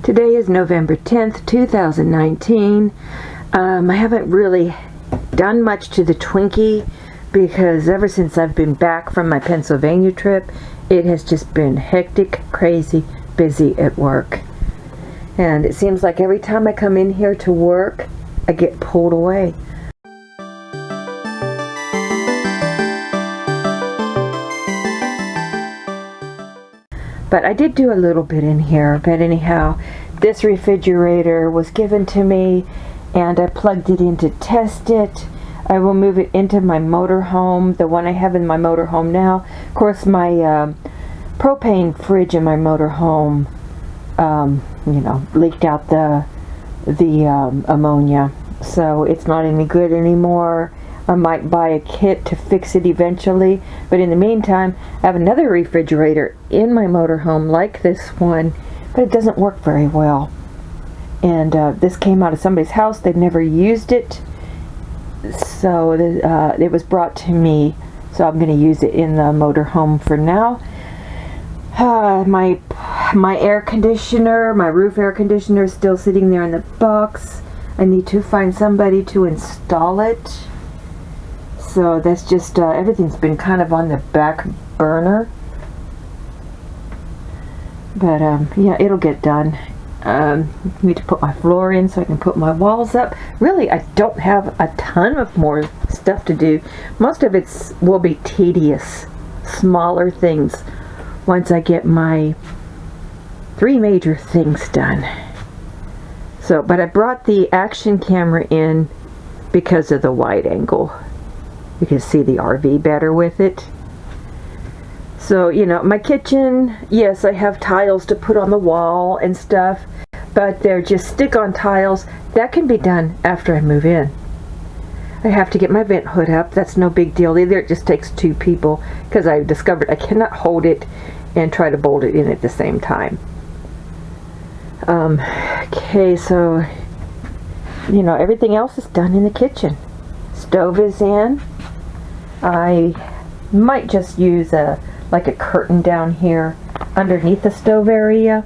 Today is November 10th, 2019. I haven't really done much to the Twinkie because ever since I've been back from my Pennsylvania trip, it has just been hectic, crazy, busy at work. And it seems like every time I come in here to work, I get pulled away. But I did do a little bit in here. But anyhow, this refrigerator was given to me and I plugged it in to test it. I will move it into my motorhome, the one I have in my motorhome now. Of course, my propane fridge in my motorhome, leaked out the ammonia. So it's not any good anymore. I might buy a kit to fix it eventually, but in the meantime, I have another refrigerator in my motorhome like this one, but it doesn't work very well. And this came out of somebody's house. They'd never used it, so it was brought to me, so I'm going to use it in the motorhome for now. My air conditioner, my roof air conditioner is still sitting there in the box. I need to find somebody to install it. So that's just, everything's been kind of on the back burner. But, yeah, it'll get done. Need to put my floor in so I can put my walls up. Really, I don't have a ton of more stuff to do. Most of it will be tedious, smaller things once I get my 3 major things done. So, but I brought the action camera in because of the wide angle. You can see the RV better with it. So, my kitchen, yes, I have tiles to put on the wall and stuff, but they're just stick-on tiles. That can be done after I move in. I have to get my vent hood up. That's no big deal either. It just takes 2 people because I discovered I cannot hold it and try to bolt it in at the same time. Okay, so, everything else is done in the kitchen. Stove is in. I might just use a curtain down here underneath the stove area.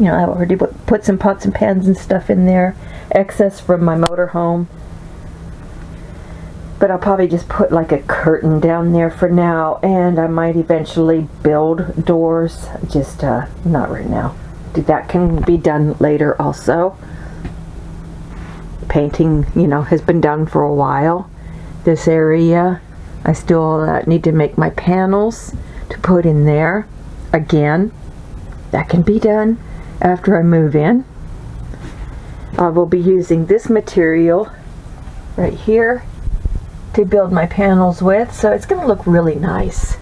I already put some pots and pans and stuff in there, excess from my motorhome. But I'll probably just put like a curtain down there for now, and I might eventually build doors, just not right now. That can be done later also. Painting, has been done for a while. This area, I still need to make my panels to put in there. Again, that can be done after I move in. I will be using this material right here to build my panels with, so it's going to look really nice.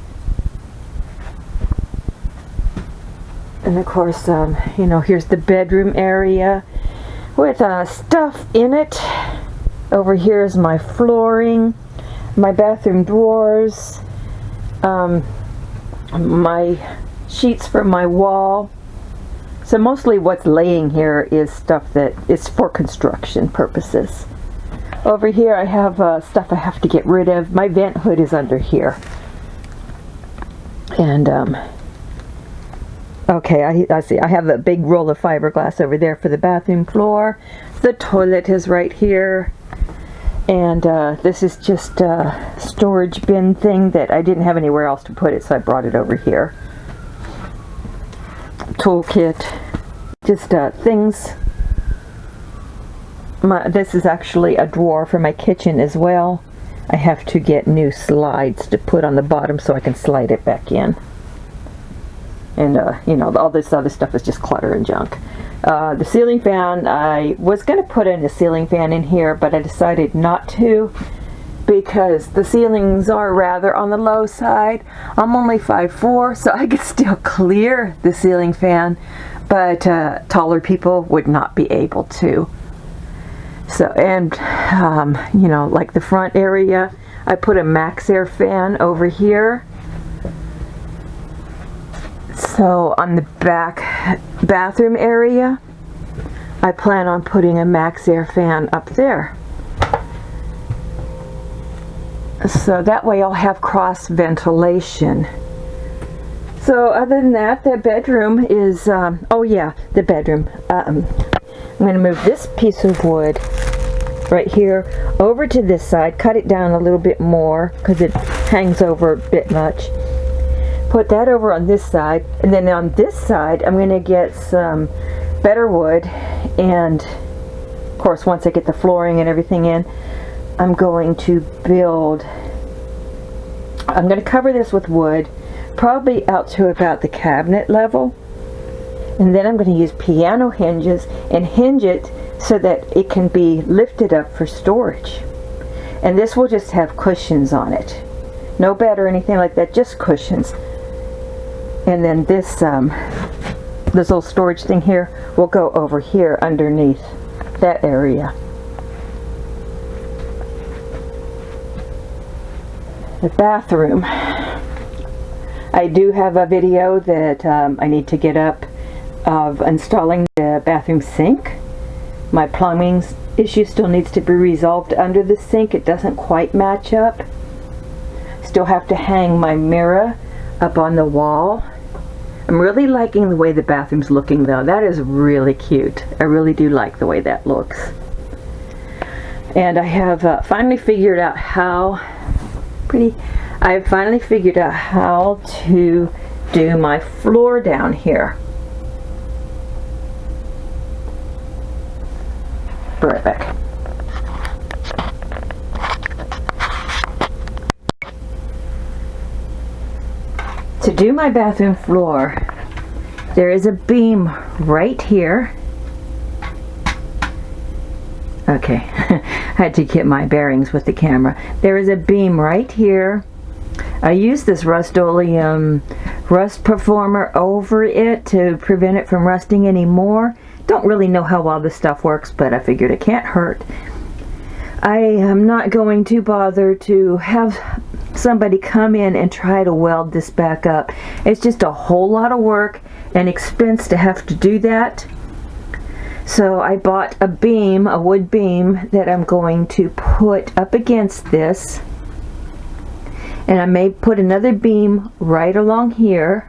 And of course, here's the bedroom area with stuff in it. Over here is my flooring, my bathroom drawers, my sheets for my wall. So mostly what's laying here is stuff that is for construction purposes. Over here I have stuff I have to get rid of. My vent hood is under here. And, okay, I see. I have a big roll of fiberglass over there for the bathroom floor. The toilet is right here. And this is just a storage bin thing that I didn't have anywhere else to put it, so I brought it over here. Toolkit. Just things. This is actually a drawer for my kitchen as well. I have to get new slides to put on the bottom so I can slide it back in. And, all this other stuff is just clutter and junk. The ceiling fan, I was going to put in a ceiling fan in here, but I decided not to because the ceilings are rather on the low side. I'm only 5'4", so I could still clear the ceiling fan, but taller people would not be able to. So, and, like the front area, I put a Max Air fan over here. So on the back bathroom area, I plan on putting a Max Air fan up there. So that way I'll have cross ventilation. So other than that, the bedroom is, oh yeah, the bedroom. I'm going to move this piece of wood right here over to this side, cut it down a little bit more because it hangs over a bit much. Put that over on this side, and then on this side I'm going to get some better wood, and of course once I get the flooring and everything in, I'm going to cover this with wood, probably out to about the cabinet level, and then I'm going to use piano hinges and hinge it so that it can be lifted up for storage. And this will just have cushions on it, no bed or anything like that, just cushions. And then this little storage thing here will go over here underneath that area. The bathroom. I do have a video that I need to get up of installing the bathroom sink. My plumbing issue still needs to be resolved under the sink. It doesn't quite match up. Still have to hang my mirror up on the wall. I'm really liking the way the bathroom's looking though. That is really cute. I really do like the way that looks. And I have finally figured out how I've finally figured out how to do my floor down here. Be right back. To do my bathroom floor, there is a beam right here. Okay, I had to get my bearings with the camera. There is a beam right here. I use this Rust-Oleum rust performer over it to prevent it from rusting anymore. Don't really know how well this stuff works, but I figured it can't hurt. I am not going to bother to have somebody come in and try to weld this back up. It's just a whole lot of work and expense to have to do that. So I bought a beam, a wood beam, that I'm going to put up against this. And I may put another beam right along here.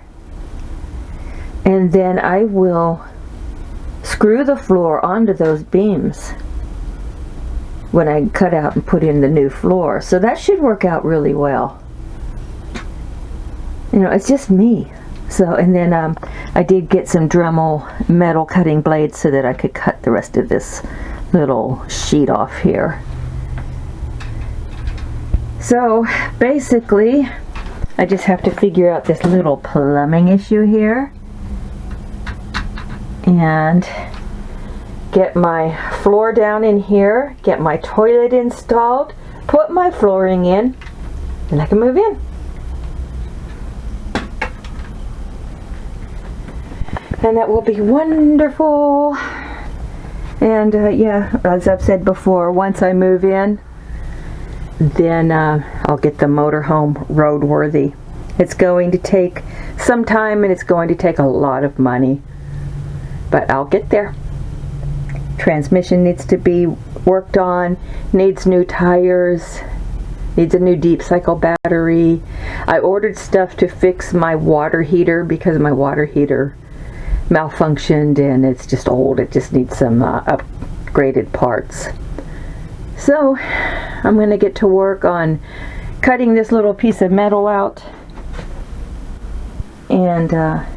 And then I will screw the floor onto those beams when I cut out and put in the new floor. So that should work out really well. You know, it's just me. So, and then I did get some Dremel metal cutting blades so that I could cut the rest of this little sheet off here. So basically, I just have to figure out this little plumbing issue here and get my floor down in here, get my toilet installed, put my flooring in, and I can move in. And that will be wonderful. And yeah, as I've said before, once I move in, then I'll get the motorhome roadworthy. It's going to take some time and it's going to take a lot of money, but I'll get there. Transmission needs to be worked on, needs new tires, needs a new deep cycle battery. I ordered stuff to fix my water heater because my water heater malfunctioned and it's just old. It just needs some upgraded parts. So I'm going to get to work on cutting this little piece of metal out and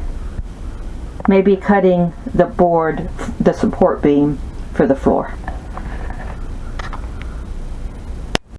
maybe cutting the board, the support beam for the floor.